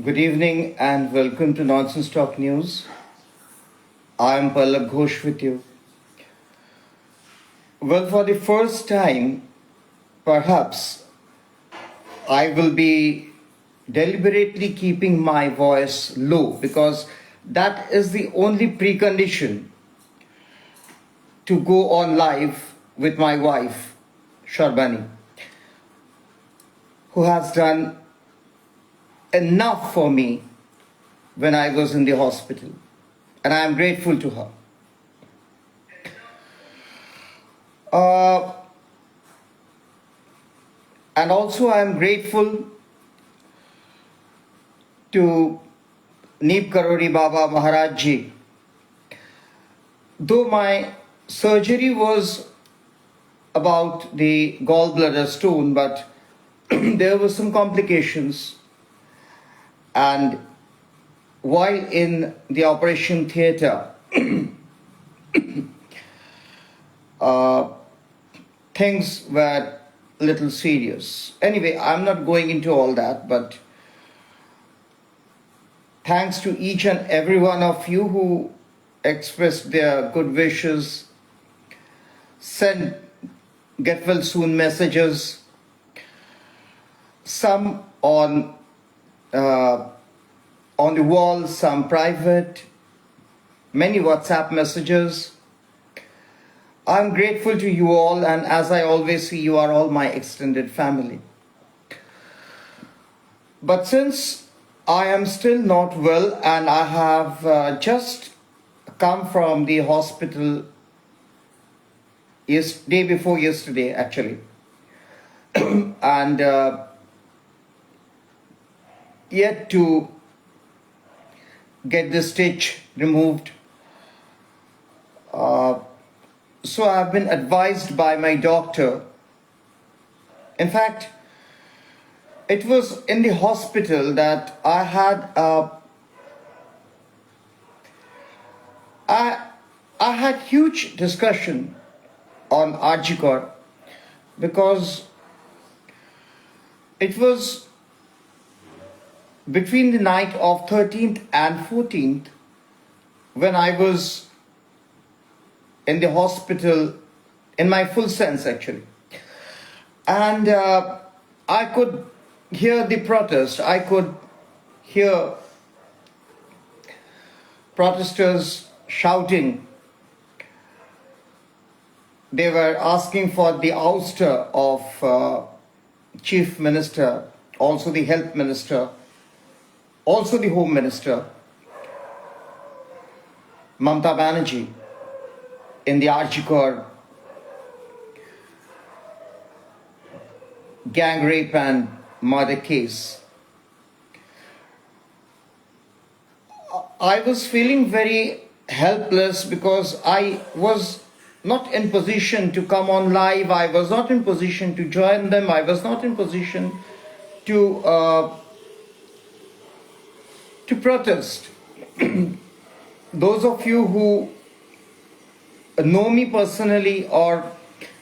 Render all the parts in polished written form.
Good evening and welcome to Nonsense Talk News. I am Pallab Ghosh with you. Well, for the first time, perhaps, I will be deliberately keeping my voice low because that is the only precondition to go on live with my wife, Sharbani, who has done enough for me when I was in the hospital, and I am grateful to her. And also I am grateful to Neep Karori Baba Maharaj Ji. Though my surgery was about the gallbladder stone, but there were some complications. And while in the operation theatre, things were a little serious. Anyway, I'm not going into all that, but thanks to each and every one of you who expressed their good wishes, sent get well soon messages, some on the wall, some private, many WhatsApp messages. I'm grateful to you all, and as I always say, you are all my extended family. But since I am still not well and I have just come from the hospital day before yesterday actually, and yet to get the stitch removed. So I have been advised by my doctor. In fact, it was in the hospital that I had huge discussion on Arjikor, because it was between the night of 13th and 14th when I was in the hospital in my full sense actually. And I could hear the protest. I could hear protesters shouting. They were asking for the ouster of Chief Minister, also the Health Minister, also the Home Minister, Mamata Banerjee, in the Arjikor gang rape and murder case. I was feeling very helpless because I was not in position to come on live. I was not in position to join them. I was not in position to protest. Those of you who know me personally or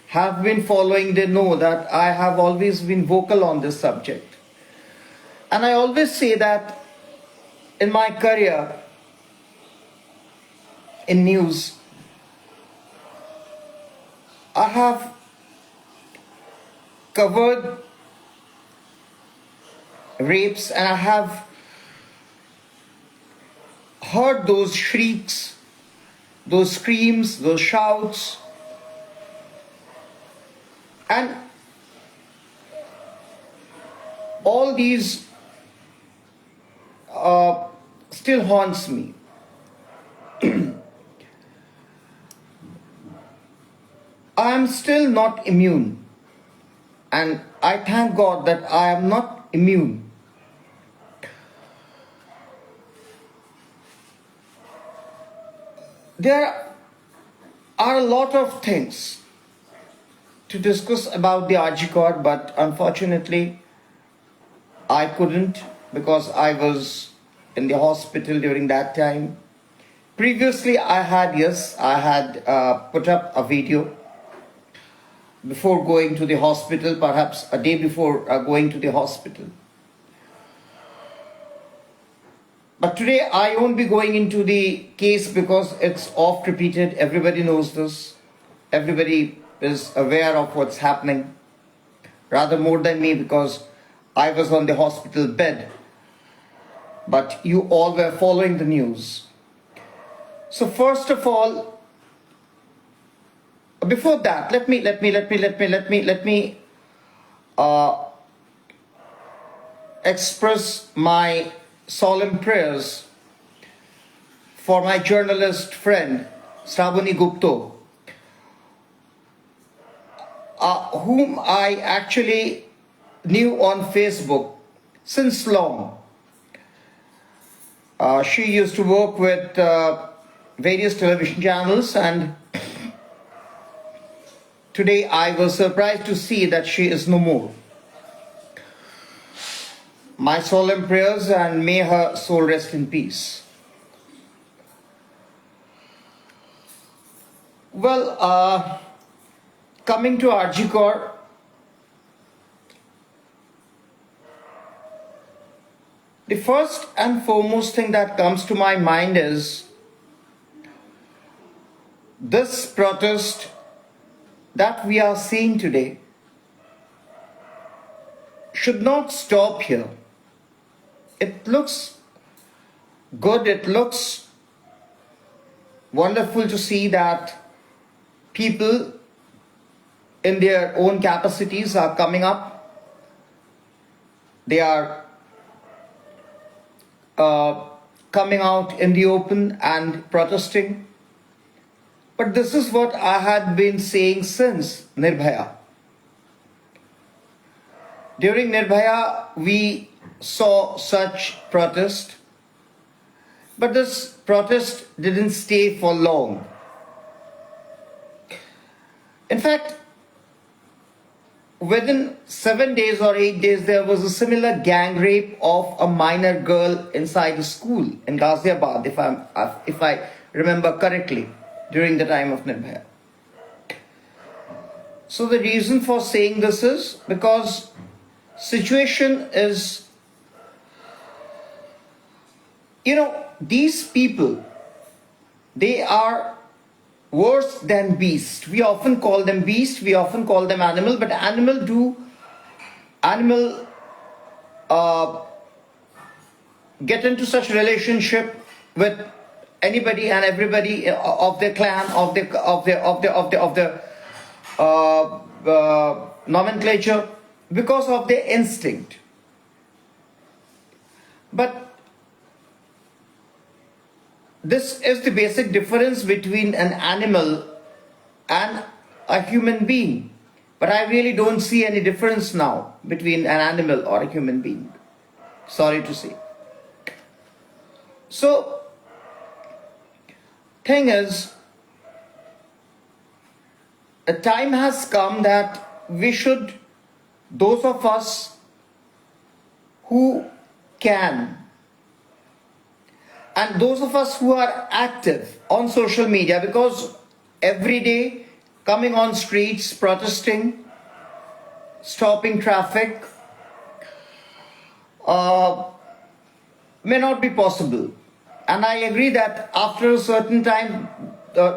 have been following, they know that I have always been vocal on this subject. And I always say that in my career in news, I have covered rapes and I have heard those shrieks, those screams, those shouts, and all these still haunts me. I am still not immune, and I thank God that I am not immune. There are a lot of things to discuss about the Arjikor, but unfortunately I couldn't because I was in the hospital during that time. Previously I had put up a video before going to the hospital, perhaps a day before going to the hospital. But today I won't be going into the case because it's oft repeated. Everybody knows this. Everybody is aware of what's happening. Rather more than me, because I was on the hospital bed. But you all were following the news. So first of all, before that, let me express my solemn prayers for my journalist friend Shravani Gupta, whom I actually knew on Facebook since long. She used to work with various television channels, and today I was surprised to see that she is no more. My solemn prayers, and may her soul rest in peace. Well, coming to Arjikor, the first and foremost thing that comes to my mind is this protest that we are seeing today should not stop here. It looks good, it looks wonderful to see that people in their own capacities are coming up. They are coming out in the open and protesting. But this is what I had been saying since Nirbhaya. During Nirbhaya, we saw such protest, but this protest didn't stay for long. In fact, within 7 days or 8 days, there was a similar gang rape of a minor girl inside a school in Ghaziabad, if I remember correctly, during the time of Nirbhaya. So the reason for saying this is because situation is, these people, they are worse than beast. We often call them beast, we often call them animal, but animal get into such relationship with anybody and everybody of their clan, of the nomenclature, because of their instinct. But this is the basic difference between an animal and a human being. But I really don't see any difference now between an animal or a human being. Sorry to say. So, thing is, the time has come that we should, those of us who can, and those of us who are active on social media, because every day coming on streets, protesting, stopping traffic, may not be possible. And I agree that after a certain time,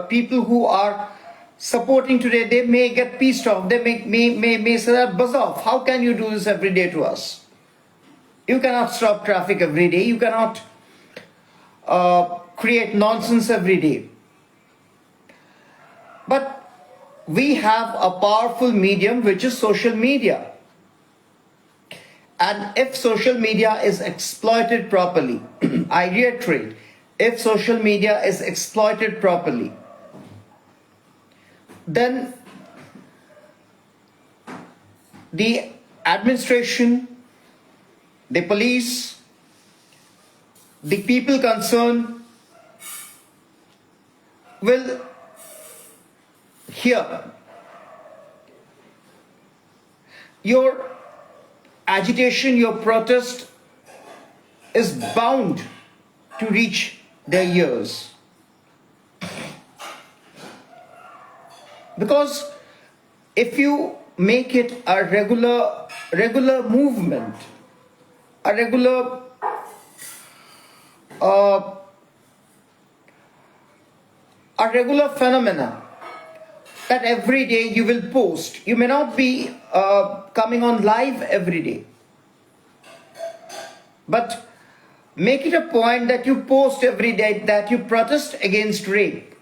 people who are supporting today, they may get pissed off. They may say that, buzz off. How can you do this every day to us? You cannot stop traffic every day. You cannot create nonsense every day. But we have a powerful medium, which is social media. And if social media is exploited properly, I reiterate, if social media is exploited properly, then the administration, the police, the people concerned will hear your agitation, your protest is bound to reach their ears. Because if you make it a regular movement, a regular uh, a regular phenomena that every day you will post. You may not be coming on live every day, but make it a point that you post every day that you protest against rape,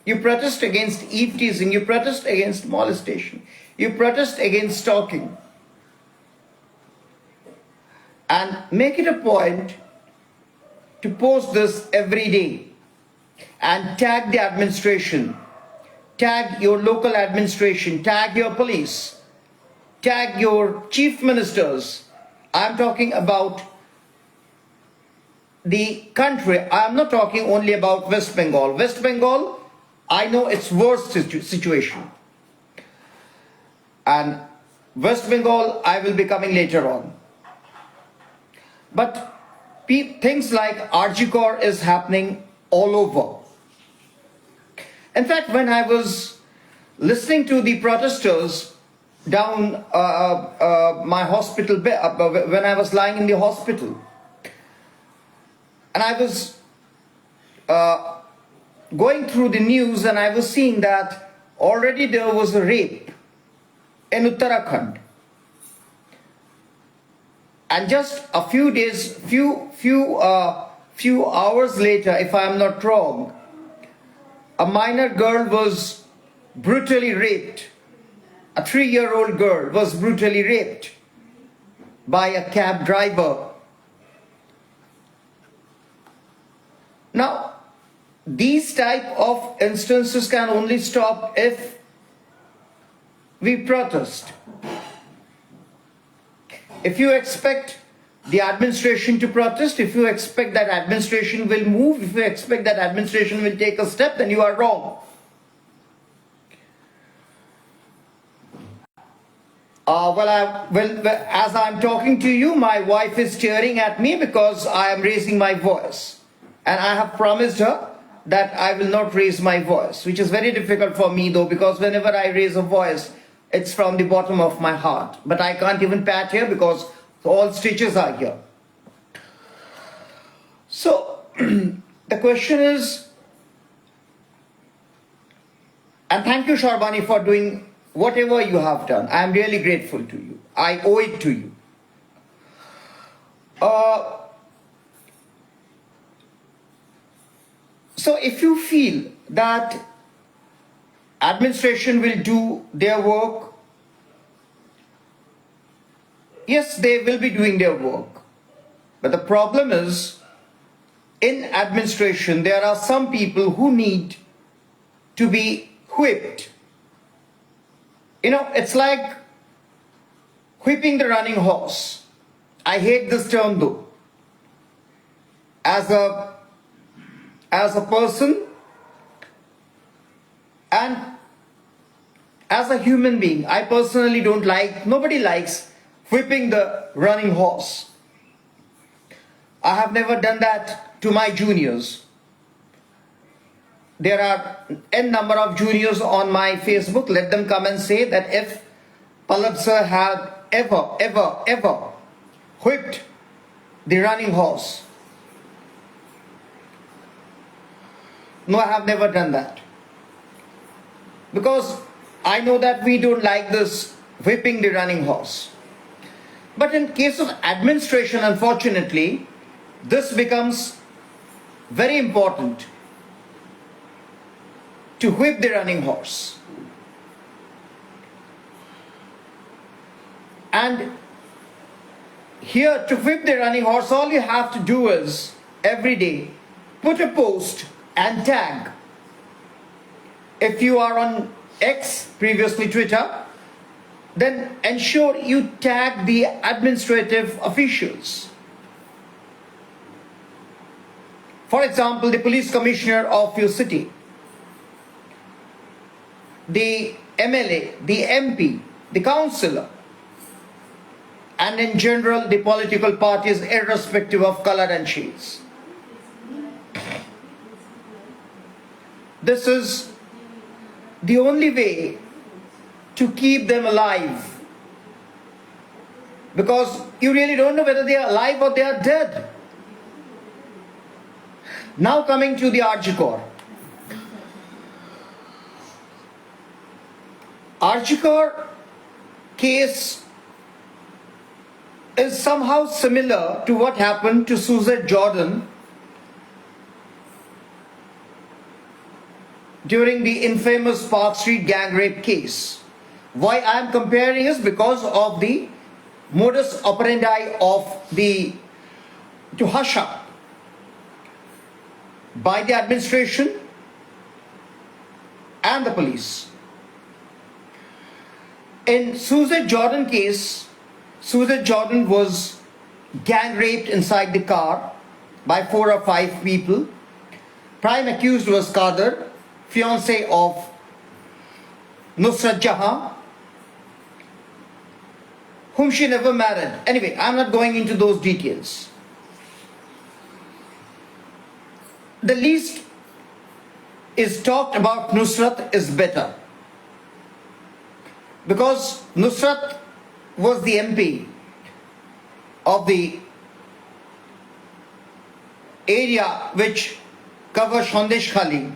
you protest against eve teasing, you protest against molestation, you protest against stalking. And make it a point to post this every day and tag the administration, tag your local administration, tag your police, tag your chief ministers. I'm talking about the country. I'm not talking only about West Bengal. West Bengal, I know its worst situation. And West Bengal, I will be coming later on. But things like RG is happening all over. In fact, when I was listening to the protesters down my hospital bed, when I was lying in the hospital, and I was going through the news, and I was seeing that already there was a rape in Uttarakhand. And just a few days, few hours later, if I am not wrong, a minor girl was brutally raped. A 3-year-old girl was brutally raped by a cab driver. Now, these type of instances can only stop if we protest. If you expect the administration to protest, if you expect that administration will move, if you expect that administration will take a step, then you are wrong. As I'm talking to you, my wife is staring at me because I am raising my voice. And I have promised her that I will not raise my voice, which is very difficult for me though, because whenever I raise a voice, it's from the bottom of my heart. But I can't even pat here because all stitches are here. So the question is, and thank you Sharbani for doing whatever you have done. I am really grateful to you. I owe it to you. So if you feel that administration will do their work, yes, they will be doing their work. But the problem is, in administration, there are some people who need to be whipped. You know, it's like whipping the running horse. I hate this term though. As a person and as a human being, I personally don't like, nobody likes whipping the running horse. I have never done that to my juniors. There are n number of juniors on my Facebook. Let them come and say that if Pallab sir had ever whipped the running horse. No, I have never done that. Because I know that we don't like this whipping the running horse. But in case of administration, unfortunately, this becomes very important, to whip the running horse. And here, to whip the running horse, all you have to do is every day put a post and tag. If you are on X, previously Twitter, then ensure you tag the administrative officials. For example, the police commissioner of your city, the MLA, the MP, the councillor, and in general the political parties, irrespective of color and shades. This is the only way to keep them alive, because you really don't know whether they are alive or they are dead. Now coming to the Arjikor. Arjikor case is somehow similar to what happened to Suzette Jordan during the infamous Park Street gang rape case. Why I am comparing is because of the modus operandi of the to hush up by the administration and the police. In Suzette Jordan case, Suzette Jordan was gang raped inside the car by 4 or 5 people. Prime accused was Kader, fiance of Nusrat Jahan, whom she never married. Anyway, I'm not going into those details. The least is talked about Nusrat is better, because Nusrat was the MP of the area which covers Sandesh Khali,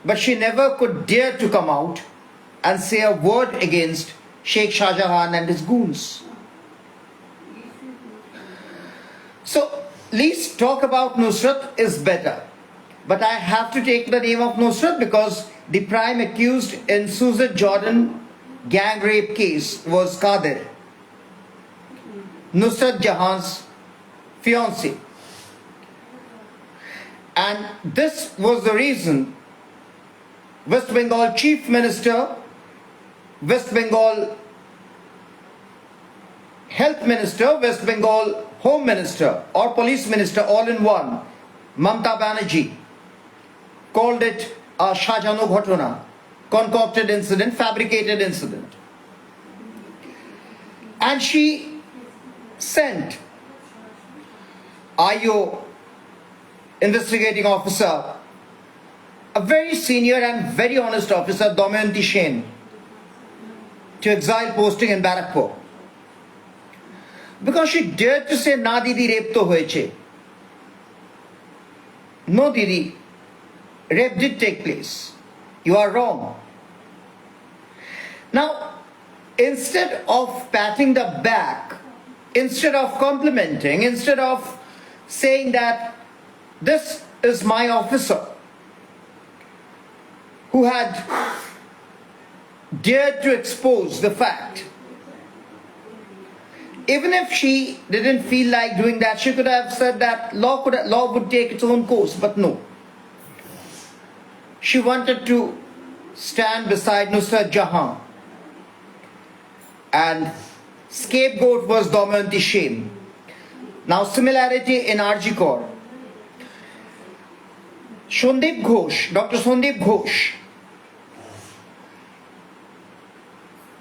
but she never could dare to come out and say a word against Sheikh Shah Jahan and his goons. So, least talk about Nusrat is better. But I have to take the name of Nusrat because the prime accused in Suzette Jordan gang rape case was Kader, Nusrat Jahan's fiancé. And this was the reason West Bengal Chief Minister, West Bengal Health Minister, West Bengal Home Minister or Police Minister all in one, Mamata Banerjee, called it a Shajano Ghatona, concocted incident, fabricated incident. And she sent IO investigating officer, a very senior and very honest officer, Damayanti Sen, to exile posting in Barakpur. Because she dared to say, na didi, rape to hoyeche. No didi, rape did take place. You are wrong. Now, instead of patting the back, instead of complimenting, instead of saying that this is my officer who had dared to expose the fact, even if she didn't feel like doing that, she could have said that law would take its own course, but no. She wanted to stand beside Nusrat Jahan, and scapegoat was Damayanti Sen. Now, similarity in Arjikor. Sandeep Ghosh, Dr. Sandeep Ghosh,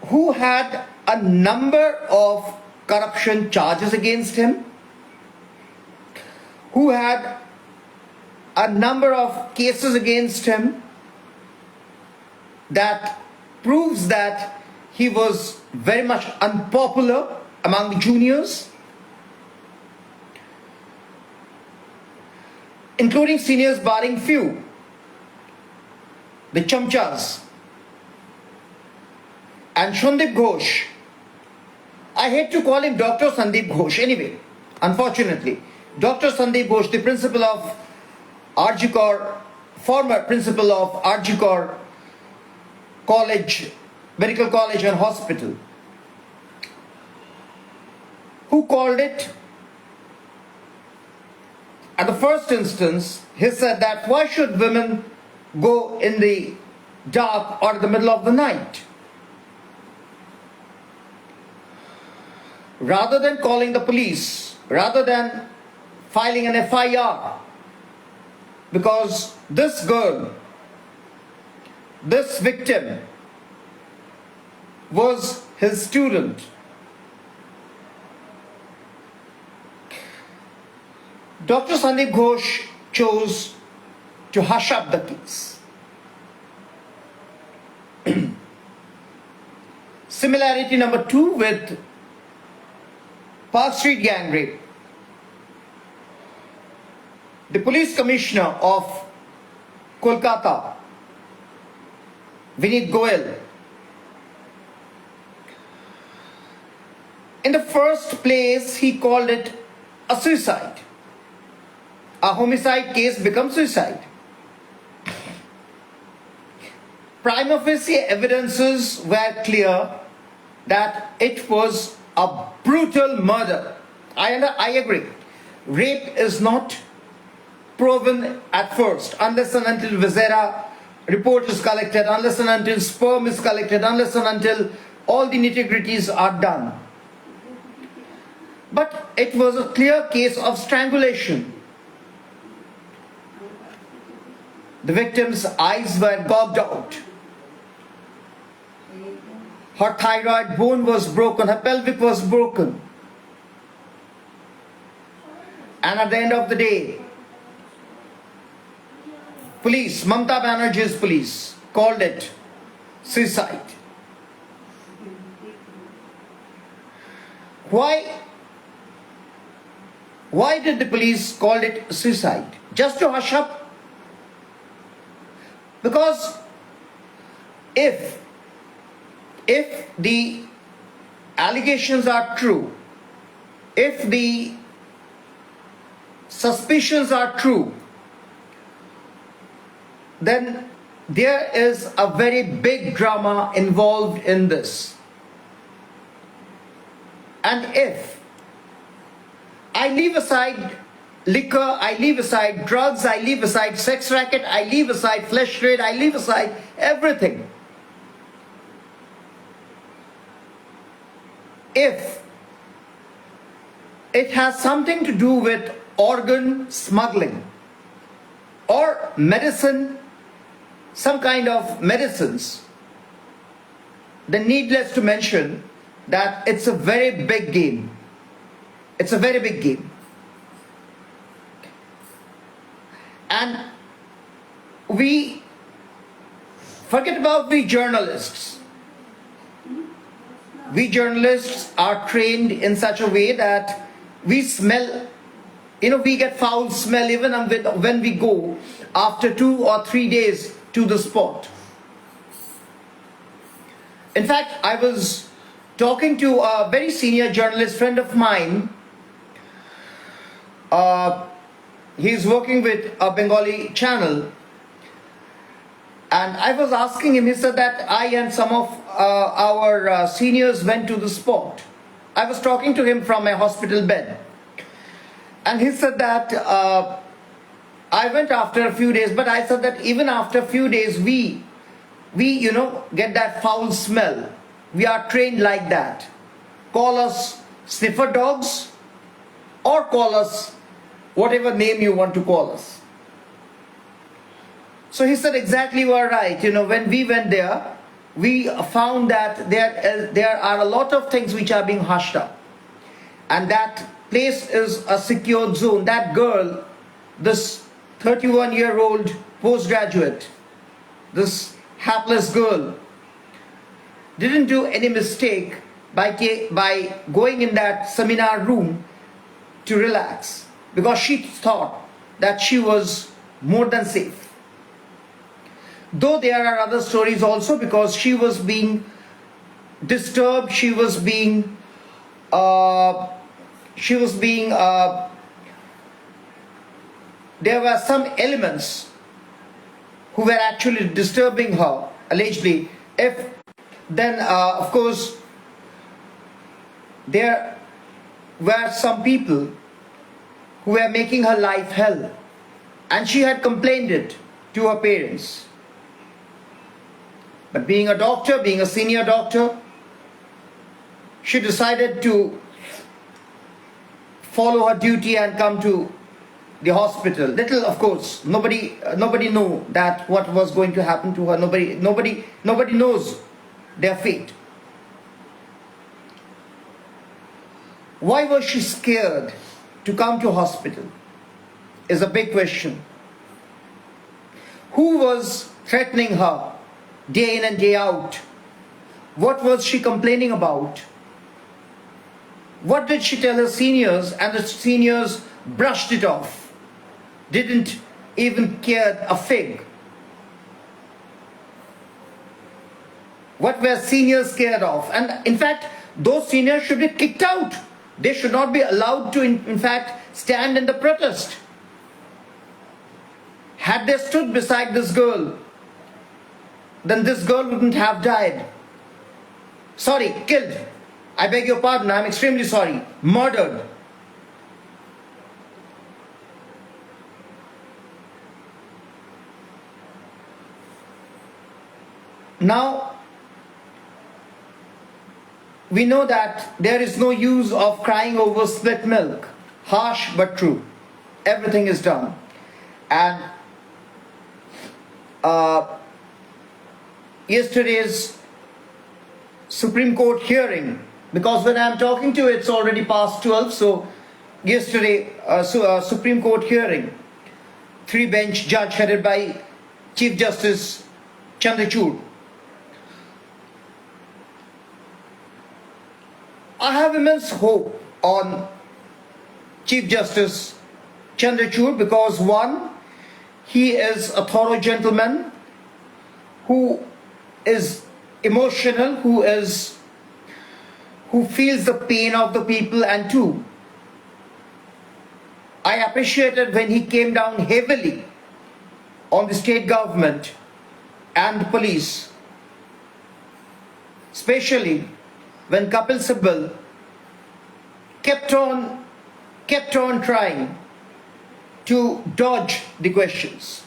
who had a number of corruption charges against him, who had a number of cases against him that proves that he was very much unpopular among the juniors, including seniors barring few, the chamchas. And Sandeep Ghosh, I hate to call him Dr. Sandeep Ghosh anyway, unfortunately. Dr. Sandeep Ghosh, the principal of Arjikor, former principal of Arjikor College, Medical College and Hospital, who called it, at the first instance, he said that why should women go in the dark or in the middle of the night? Rather than calling the police, rather than filing an FIR, because this girl, this victim, was his student. Dr. Sandeep Ghosh chose to hush up the case. Similarity number 2 with Park Street gang rape. the police commissioner of Kolkata, Vineet Goyal, in the first place he called it a suicide. A homicide case becomes suicide. Prima facie evidences were clear that it was a brutal murder. I agree. Rape is not proven at first unless and until viscera report is collected, unless and until sperm is collected, unless and until all the nitty-gritties are done. But it was a clear case of strangulation. The victim's eyes were gouged out. Her thyroid bone was broken, her pelvic was broken. And at the end of the day, police, Mamata Banerjee's police, called it suicide. Why did the police call it suicide? Just to hush up? Because if the allegations are true, if the suspicions are true, then there is a very big drama involved in this. And if I leave aside liquor, I leave aside drugs, I leave aside sex racket, I leave aside flesh trade, I leave aside everything. If it has something to do with organ smuggling or medicine, some kind of medicines, then needless to mention that it's a very big game. It's a very big game. And we forget about we journalists. We journalists are trained in such a way that we smell, we get foul smell even when we go after 2 or 3 days to the spot. In fact, I was talking to a very senior journalist friend of mine. He's working with a Bengali channel, and I was asking him, he said that I and some of our seniors went to the spot. I was talking to him from a hospital bed, and he said that I went after a few days, but I said that even after a few days we get that foul smell. We are trained like that. Call us sniffer dogs or call us whatever name you want to call us. So he said, exactly, you are right. When we went there, we found that there are a lot of things which are being hushed up. And that place is a secured zone. That girl, this 31-year-old postgraduate, this hapless girl, didn't do any mistake by going in that seminar room to relax, because she thought that she was more than safe. Though there are other stories also, because she was being disturbed, there were some elements who were actually disturbing her, allegedly. Then of course there were some people who were making her life hell, and she had complained it to her parents. But being a doctor, being a senior doctor, she decided to follow her duty and come to the hospital. Little, of course, nobody knew that what was going to happen to her. Nobody knows their fate. Why was she scared to come to hospital is a big question. Who was threatening her day in and day out? What was she complaining about? What did she tell her seniors, and the seniors brushed it off? didn't even care a fig. What were seniors scared of? And in fact, those seniors should be kicked out. They should not be allowed to, in fact, stand in the protest. Had they stood beside this girl, then this girl wouldn't have died. Sorry, killed. I beg your pardon, I'm extremely sorry. Murdered. Now, we know that there is no use of crying over split milk. Harsh but true. Everything is done. And yesterday's Supreme Court hearing, because when I'm talking to you, it's already past 12, so yesterday, Supreme Court hearing, 3-bench judge headed by Chief Justice Chandrachud. I have immense hope on Chief Justice Chandrachud because one, he is a thorough gentleman who is emotional, who feels the pain of the people, and two, I appreciated when he came down heavily on the state government and the police, especially when Kapil Sibal kept on trying to dodge the questions.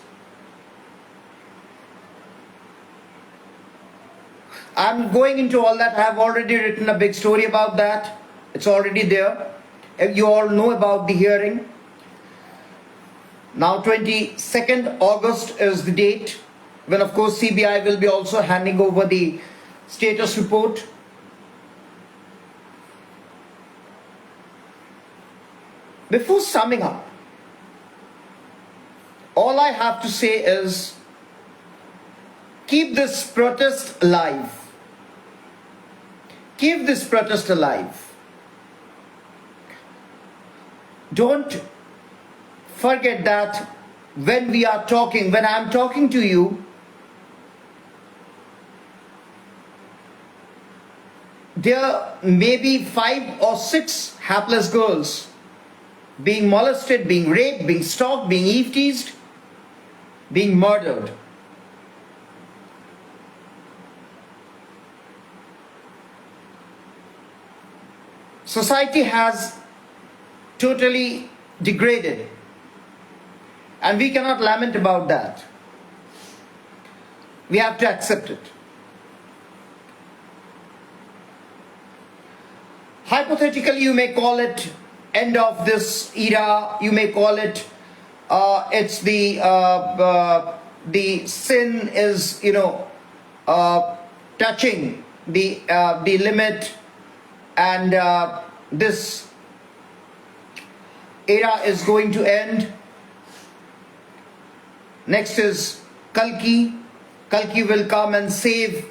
I'm going into all that. I have already written a big story about that. It's already there. You all know about the hearing. Now 22nd August is the date when of course CBI will be also handing over the status report. Before summing up, all I have to say is keep this protest alive. Keep this protest alive. Don't forget that when I'm talking to you, there may be 5 or 6 hapless girls being molested, being raped, being stalked, being eve-teased, being murdered. Society has totally degraded, and we cannot lament about that. We have to accept it. Hypothetically, you may call it end of this era. You may call it it's the sin is touching the limit, and this era is going to end. Next is Kalki. Kalki will come and save.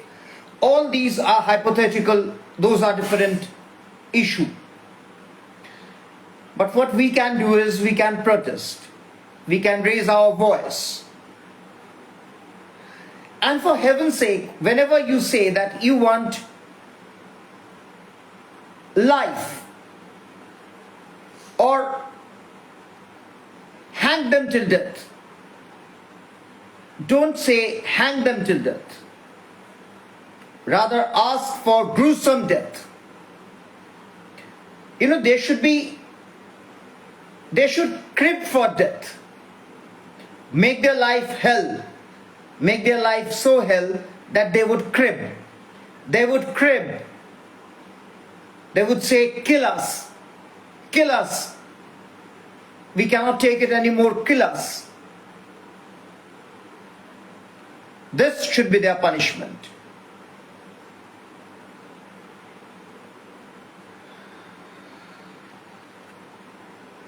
All these are hypothetical. Those are different issue. But what we can do is we can protest. We can raise our voice. And for heaven's sake, whenever you say that you want life or hang them till death, don't say hang them till death. Rather ask for gruesome death. They should crib for death. Make their life hell. Make their life so hell that they would crib. They would crib. They would say, kill us. Kill us. We cannot take it anymore. Kill us. This should be their punishment.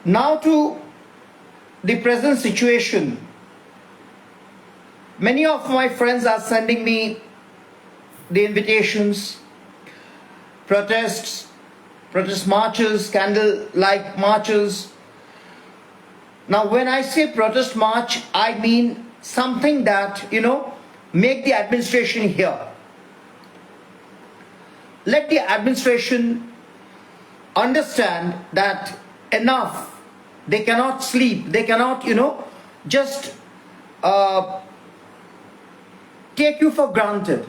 Now to the present situation. Many of my friends are sending me the invitations, protest marches, candlelight marches. Now, when I say protest march, I mean something that, make the administration hear. Let the administration understand that enough. They cannot sleep. They cannot, just take you for granted.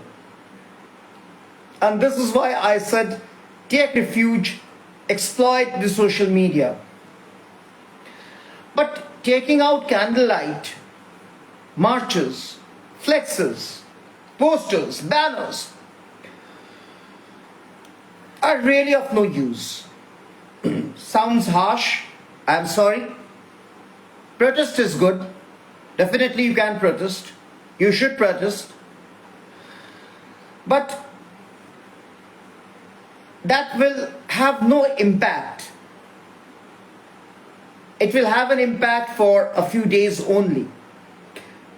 And this is why I said take refuge, exploit the social media. But taking out candlelight, marches, flexes, posters, banners are really of no use. Sounds harsh, I'm sorry. Protest is good. Definitely you can protest. You should protest. But that will have no impact. It will have an impact for a few days only.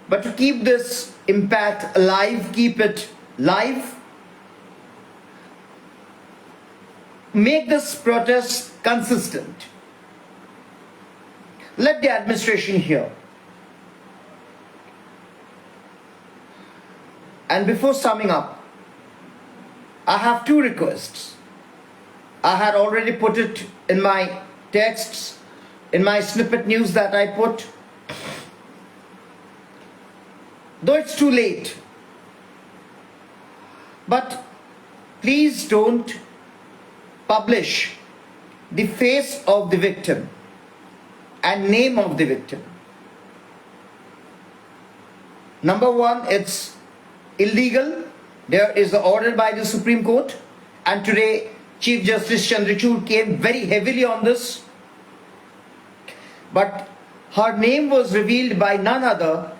But to keep this impact alive, keep it live, make this protest consistent. Let the administration hear. And before summing up, I have two requests. I had already put it in my texts, in my snippet news that I put. Though it's too late, but please don't publish the face of the victim and name of the victim. Number one, it's illegal. There is an order by the Supreme Court, and today Chief Justice Chandrachud came very heavily on this. But her name was revealed by none other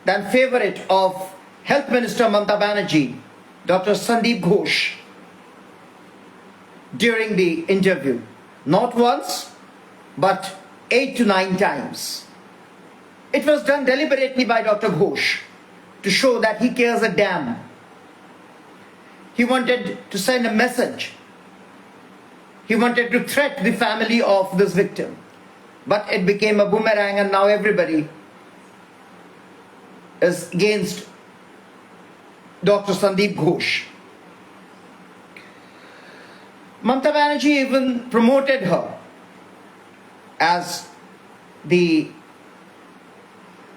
than favorite of Health Minister Mamata Banerjee, Dr. Sandeep Ghosh, during the interview. Not once, but 8 to 9 times. It was done deliberately by Dr. Ghosh to show that he cares a damn. He wanted to send a message. He wanted to threat the family of this victim. But it became a boomerang, and now everybody is against Dr. Sandeep Ghosh. Mamata Banerjee even promoted her as the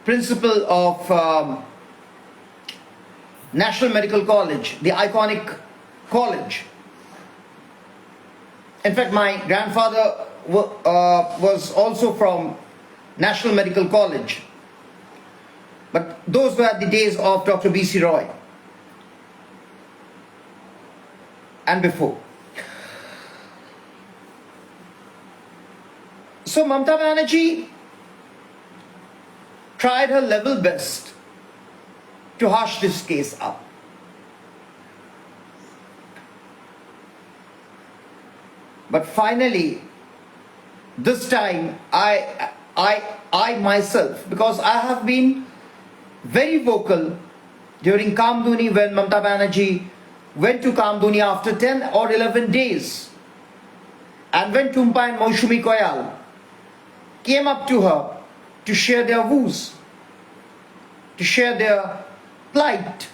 principal of National Medical College, the iconic college. In fact, my grandfather was also from National Medical College. But those were the days of Dr. B.C. Roy and before. So Mamata Banerjee tried her level best to hush this case up. But finally, this time, I myself, because I have been very vocal during Kamduni when Mamata Banerjee went to Kamduni after 10 or 11 days, and when Tumpa and Maushumi Koyal came up to her to share their woes, to share their plight,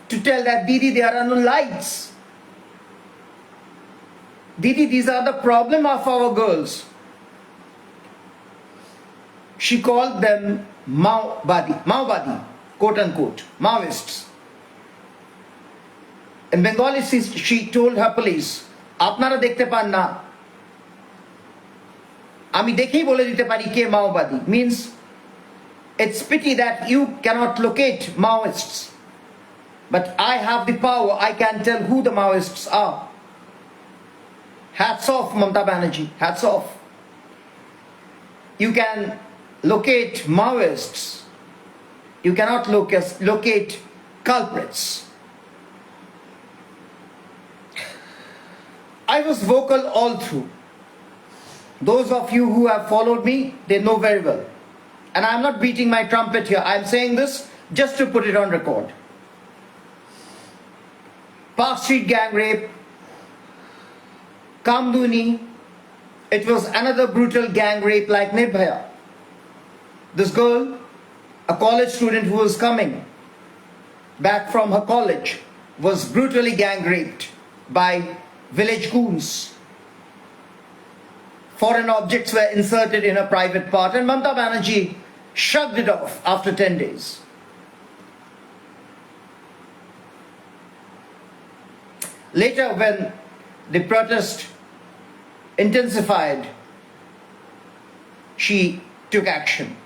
to tell that Didi, there are no lights. Didi, these are the problem of our girls. She called them Maobadi, quote unquote, Maoists. In Bengali, she told her police, আপনারা দেখতে পান না, আমি দেখেই বলে দিতে পারি কে মাওবাদী. Means it's pity that you cannot locate Maoists, but I have the power. I can tell who the Maoists are. Hats off, Mamata Banerjee. Hats off. You can locate Maoists. You cannot locate culprits. I was vocal all through. Those of you who have followed me, they know very well. And I'm not beating my trumpet here. I'm saying this just to put it on record. Park Street gang rape, Kamduni, It was another brutal gang rape like Nirbhaya. This girl, a college student who was coming back from her college, was brutally gang raped by village goons. Foreign objects were inserted in her private part, and Mamata Banerjee shrugged it off after 10 days. Later, when the protest intensified, she took action.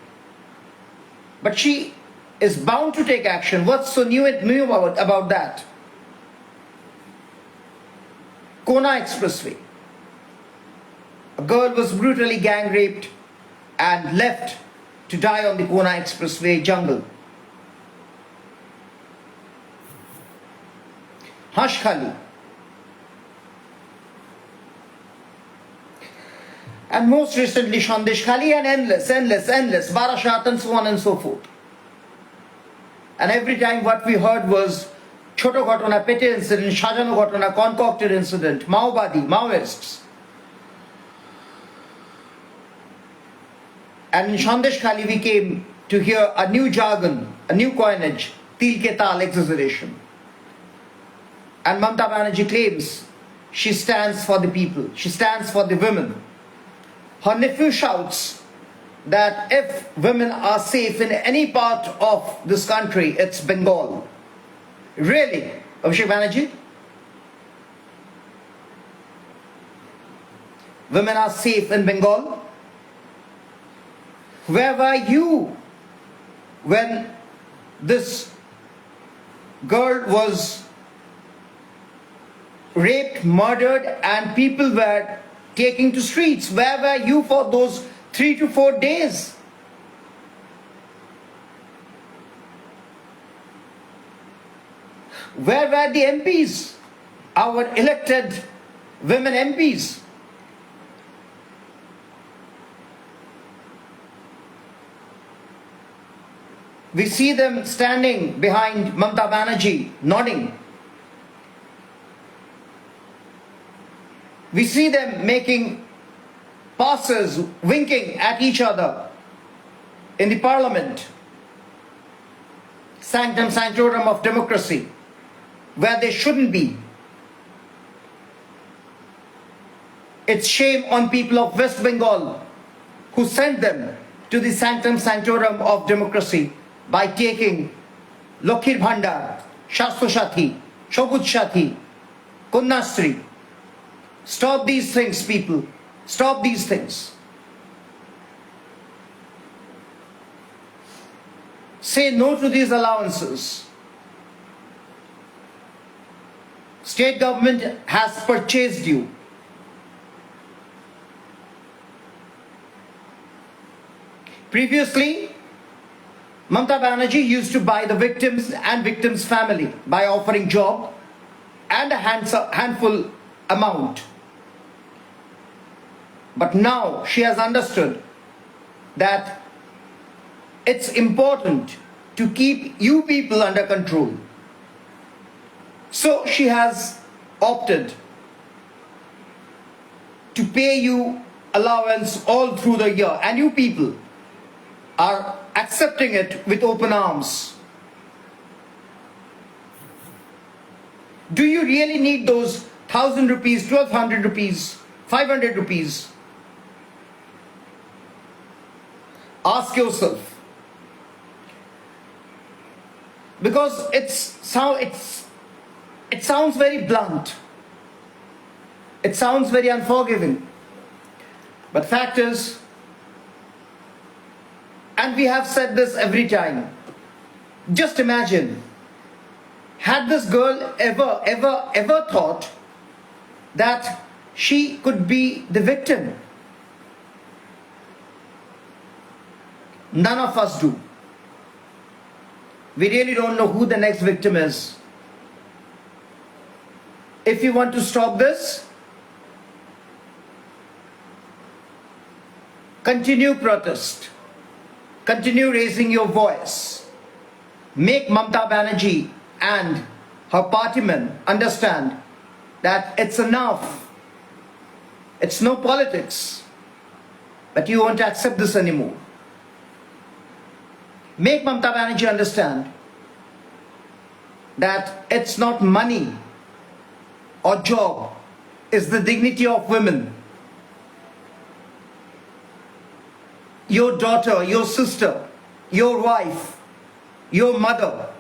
But she is bound to take action. What's so new about that? Kona Expressway. A girl was brutally gang raped and left to die on the Kona Expressway jungle. Hashkhali. And most recently Shandeshkhali, and endless, Barashat, and so on and so forth. And every time what we heard was Choto Ghatona, petty incident, Shajano Ghatona, concocted incident, Maoists. And in Shandeshkhali we came to hear a new jargon, a new coinage, Til Ke Taal, exaggeration. And Mamata Banerjee claims she stands for the people, she stands for the women. Her nephew shouts that if women are safe in any part of this country, it's Bengal. Really, Abhishek Banerjee? Women are safe in Bengal? Where were you when this girl was raped, murdered, and people were taking to streets? Where were you for those 3 to 4 days? Where were the MPs, our elected women MPs? We see them standing behind Mamata Banerjee, nodding. We see them making passes, winking at each other in the parliament. Sanctum sanctorum of democracy, where they shouldn't be. It's shame on people of West Bengal who sent them to the sanctum sanctorum of democracy by taking Lokhir Bhandar, Shastro Shathi, Shobut Shathi, Kunnastri. Stop these things, people. Stop these things. Say no to these allowances. State government has purchased you. Previously, Mamata Banerjee used to buy the victims and victims' family by offering job and a handful amount. But now she has understood that it's important to keep you people under control. So she has opted to pay you allowance all through the year, and you people are accepting it with open arms. Do you really need those 1,000 rupees, 1,200 rupees, 500 rupees? Ask yourself. Because it sounds very blunt. It sounds very unforgiving. But fact is, and we have said this every time, just imagine, had this girl ever thought that she could be the victim? None of us do. We really don't know who the next victim is. If you want to stop this, continue protest. Continue raising your voice. Make Mamata Banerjee and her partymen understand that it's enough. It's no politics. But you won't accept this anymore. Make Mamata Banerjee understand that it's not money or job, it's the dignity of women. Your daughter, your sister, your wife, your mother.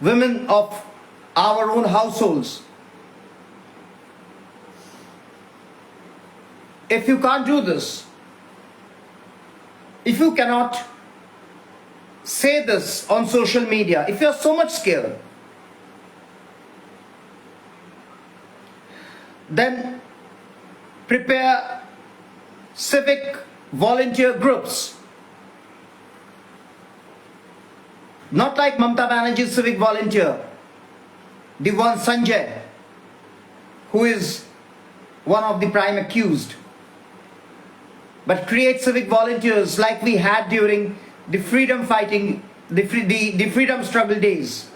Women of our own households. If you can't do this, if you cannot say this on social media, if you're so much scared, then prepare civic volunteer groups. Not like Mamata Banerjee's civic volunteer, the one Sanjay, who is one of the prime accused. But create civic volunteers like we had during the freedom fighting, the freedom struggle days.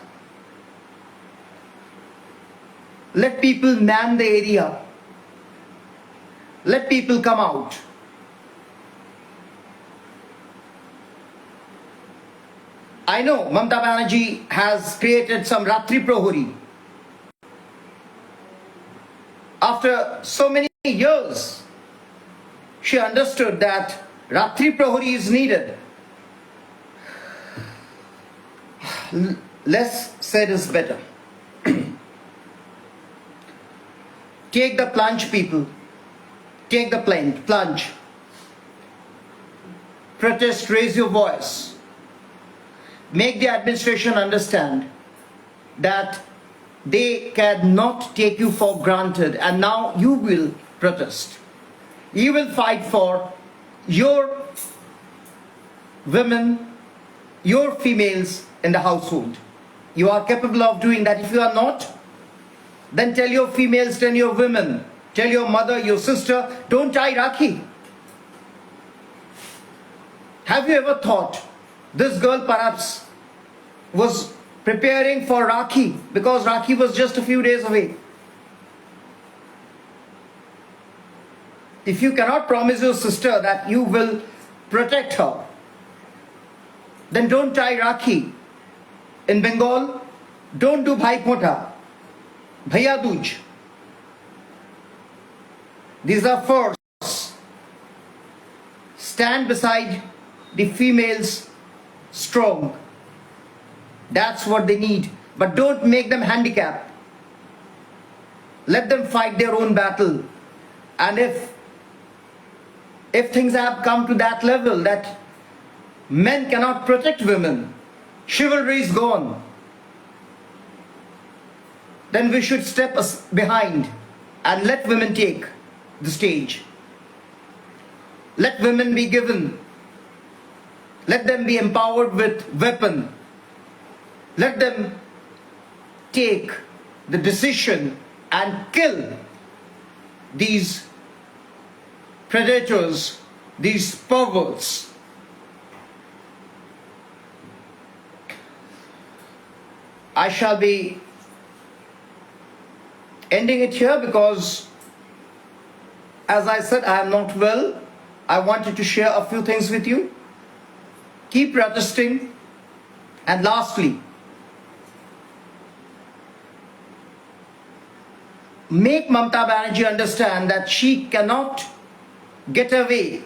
Let people man the area. Let people come out. I know Mamata Banerjee has created some Ratri Prohari. After so many years, she understood that Ratri Prohari is needed. Less said is better. Take the plunge, people. Take the plunge. Protest, raise your voice. Make the administration understand that they cannot take you for granted, and now you will protest. You will fight for your women, your females in the household. You are capable of doing that. If you are not, then tell your females, tell your women, tell your mother, your sister, don't tie Rakhi. Have you ever thought this girl perhaps was preparing for Rakhi because Rakhi was just a few days away? If you cannot promise your sister that you will protect her, then don't tie Rakhi. In Bengal, don't do Bhai Phota, Bhaiya Dooj. These are firsts. Stand beside the females strong. That's what they need. But don't make them handicapped. Let them fight their own battle. And if things have come to that level that men cannot protect women, chivalry is gone, then we should step behind and let women take the stage. Let women be given, let them be empowered with weapon. Let them take the decision and kill these predators, these perverts. I shall be ending it here because, as I said, I am not well. I wanted to share a few things with you. Keep protesting. And lastly, make Mamata Banerjee understand that she cannot get away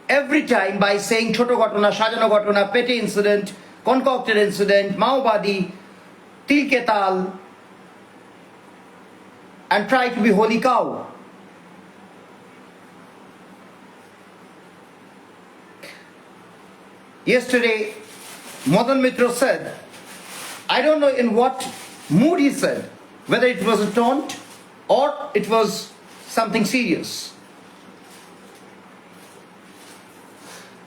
every time by saying Choto Ghatona, Sajano Ghatona, petty incident, concocted incident, Maobadi, Til Ke Tal, and try to be holy cow. Yesterday, Madan Mitra said, I don't know in what mood he said, whether it was a taunt or it was something serious.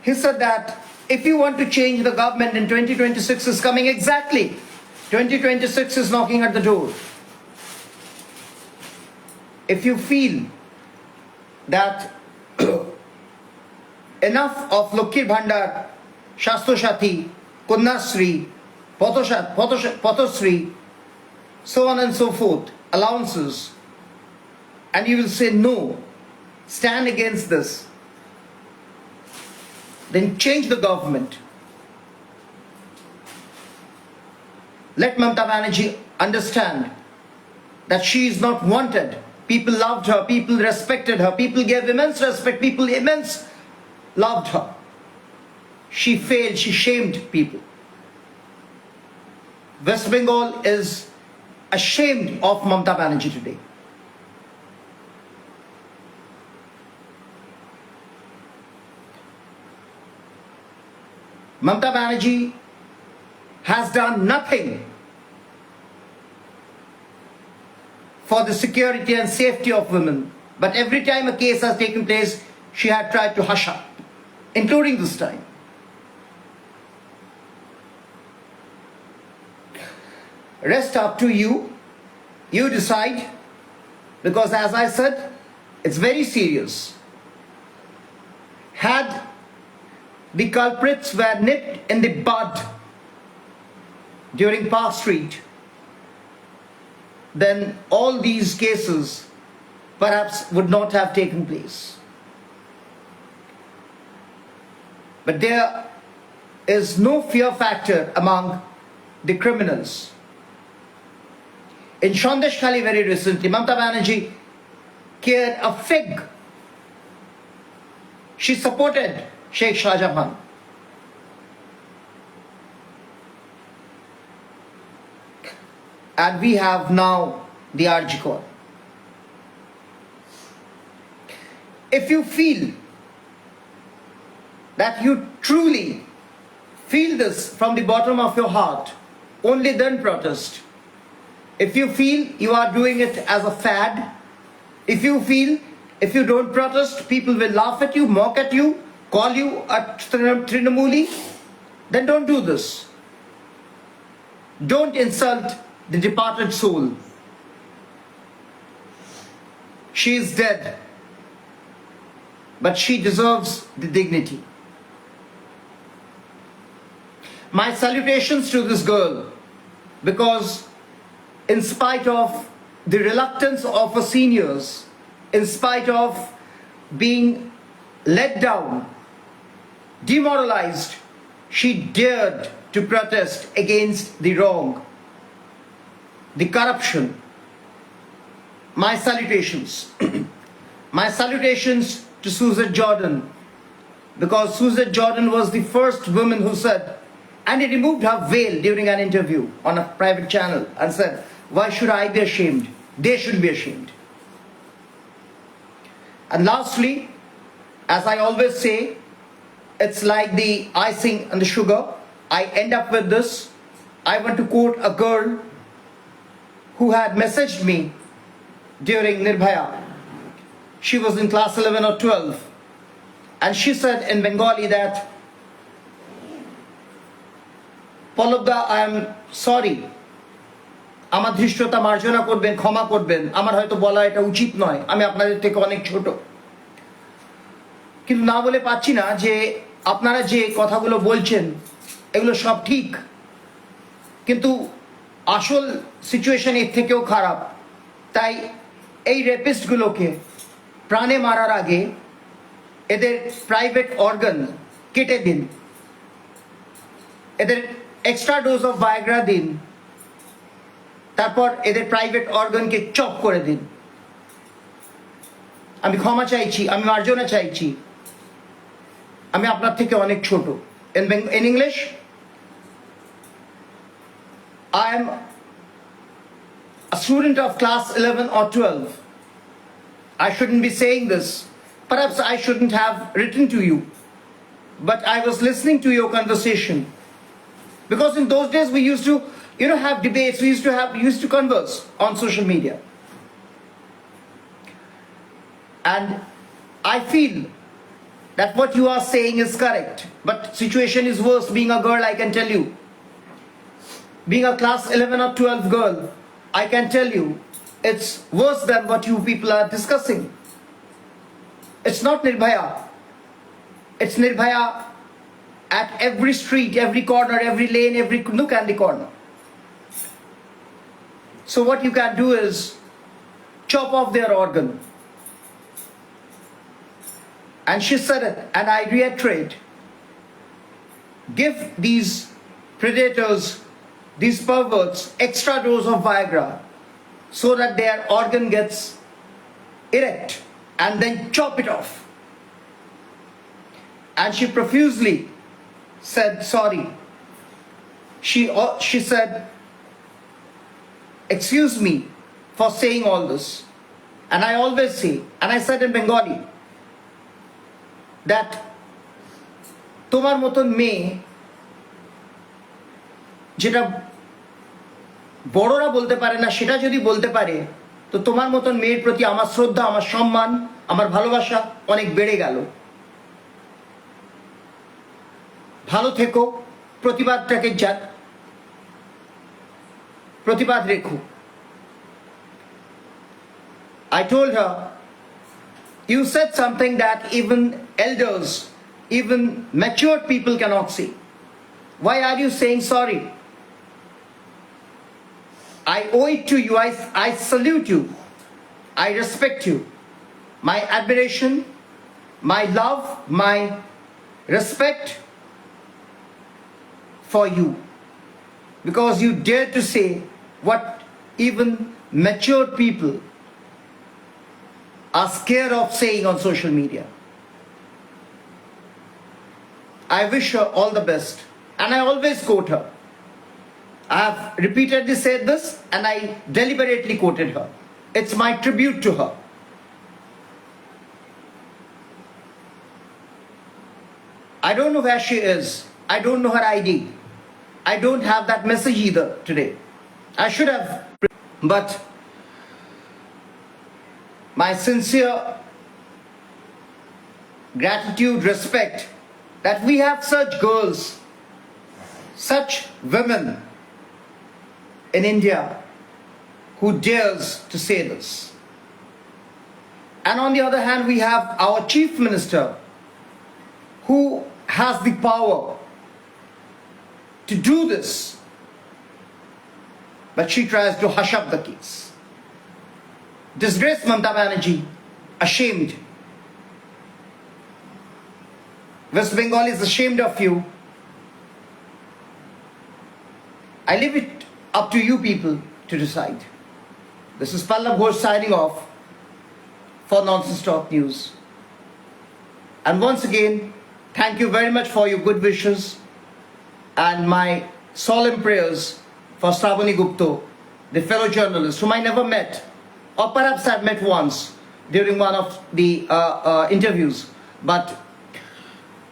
He said that if you want to change the government in 2026 is coming exactly. 2026 is knocking at the door. If you feel that enough of Lokir Bhandar, Shastro Shati, Kunnasri, Potosri, so on and so forth, allowances, and you will say no, stand against this, then change the government. Let Mamata Banerjee understand that she is not wanted. People loved her, people respected her, people gave immense respect, people immense loved her. She failed, she shamed people. West Bengal is ashamed of Mamata Banerjee today. Mamata Banerjee has done nothing for the security and safety of women. But every time a case has taken place, she had tried to hush up, including this time. Rest up to you. You decide, because as I said, it's very serious. Had the culprits were nipped in the bud during Park Street, then all these cases perhaps would not have taken place. But there is no fear factor among the criminals. In Sandesh Khali very recently, Mamata Banerjee cared a fig. She supported Sheikh Shah Jahan. And we have now the RG Court. If you feel that you truly feel this from the bottom of your heart, only then protest. If you feel you are doing it as a fad, if you feel if you don't protest, people will laugh at you, mock at you, call you a Trinamuli, then don't do this. Don't insult the departed soul. She is dead, but she deserves the dignity. My salutations to this girl, because in spite of the reluctance of her seniors, in spite of being let down, demoralized, she dared to protest against the wrong, the corruption. My salutations. My salutations to Susan Jordan, because Susan Jordan was the first woman who said, and he removed her veil during an interview on a private channel and said, why should I be ashamed? They should be ashamed. And lastly, as I always say, it's like the icing and the sugar. I end up with this. I want to quote a girl who had messaged me during Nirbhaya. She was in class 11 or 12. And she said in Bengali that, Palabda, I am sorry. আমার ধৃষ্টতা মার্জনা করবেন, ক্ষমা করবেন, আমার হয়তো বলা এটা উচিত নয়, আমি আপনাদের থেকে অনেক ছোট, কিন্তু না বলে পাচ্ছি না যে আপনারা যে কথাগুলো বলছেন এগুলো সব ঠিক, কিন্তু আসল সিচুয়েশন এর থেকেও খারাপ। তাই এই রেপিস্টগুলোকে প্রাণে মারার আগে এদের প্রাইভেট অর্গান কেটে দিন, এদের এক্সট্রা ডোজ অফ ভায়াগ্রা দিন, তারপর এদের প্রাইভেট অর্গানকে চপ করে দিন। আমি ক্ষমা চাইছি, আমি মার্জনা চাইছি, আমি আপনার থেকে অনেক ছোট। In English, I am a student of class 11 or 12. I shouldn't be saying this. Perhaps I shouldn't have written to you. But I was listening to your conversation. Because in those days we used to, have debates, we used to converse on social media. And I feel that what you are saying is correct. But situation is worse. Being a girl, I can tell you. Being a class 11 or 12 girl, I can tell you, it's worse than what you people are discussing. It's not Nirbhaya. It's Nirbhaya at every street, every corner, every lane, every nook and the corner. So what you can do is chop off their organ. And she said it, and I reiterate, give these predators, these perverts, extra dose of Viagra so that their organ gets erect, and then chop it off. And she profusely said sorry. She said, excuse me for saying all this. And I always say, and I said in Bengali, that তোমার মতন মেয়ে যেটা বড়রা বলতে পারে না সেটা যদি বলতে পারে, তো তোমার মতন মেয়ের প্রতি আমার শ্রদ্ধা, আমার সম্মান, আমার ভালোবাসা অনেক বেড়ে গেল। ভালো থেকো, প্রতিবাদ রেখো। I told her, you said something that even elders, even mature people cannot say. Why are you saying sorry? I owe it to you. I salute you. I respect you. My admiration, my love, my respect for you. Because you dare to say what even mature people are scared of saying on social media. I wish her all the best, and I always quote her. I have repeatedly said this, and I deliberately quoted her. It's my tribute to her. I don't know where she is. I don't know her ID. I don't have that message either today. I should have, but my sincere gratitude, respect that we have such girls, such women in India who dares to say this. And on the other hand, we have our Chief Minister who has the power to do this, but she tries to hush up the case. Disgraced Mamata Banerjee, ashamed. West Bengal is ashamed of you. I leave it up to you people to decide. This is Pallab Ghosh signing off for Nonsense Talk News. And once again, thank you very much for your good wishes and my solemn prayers for Shravani Gupta, the fellow journalist whom I never met, or perhaps I've met once during one of the interviews, but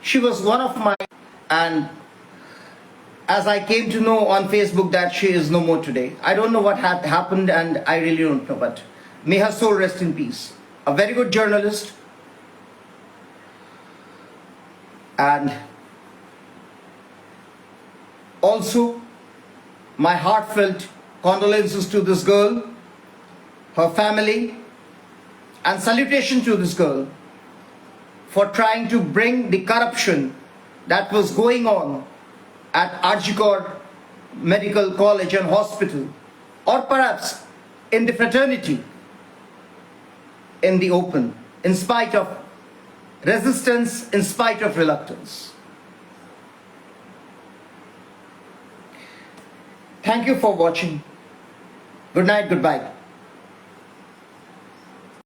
she was one of my, and as I came to know on Facebook that she is no more today. I don't know what had happened, and I really don't know, but may her soul rest in peace. A very good journalist, and also my heartfelt condolences to this girl, her family, and salutation to this girl for trying to bring the corruption that was going on at Arjikor Medical College and Hospital, or perhaps in the fraternity, in the open, in spite of resistance, in spite of reluctance. Thank you for watching. Good night, goodbye.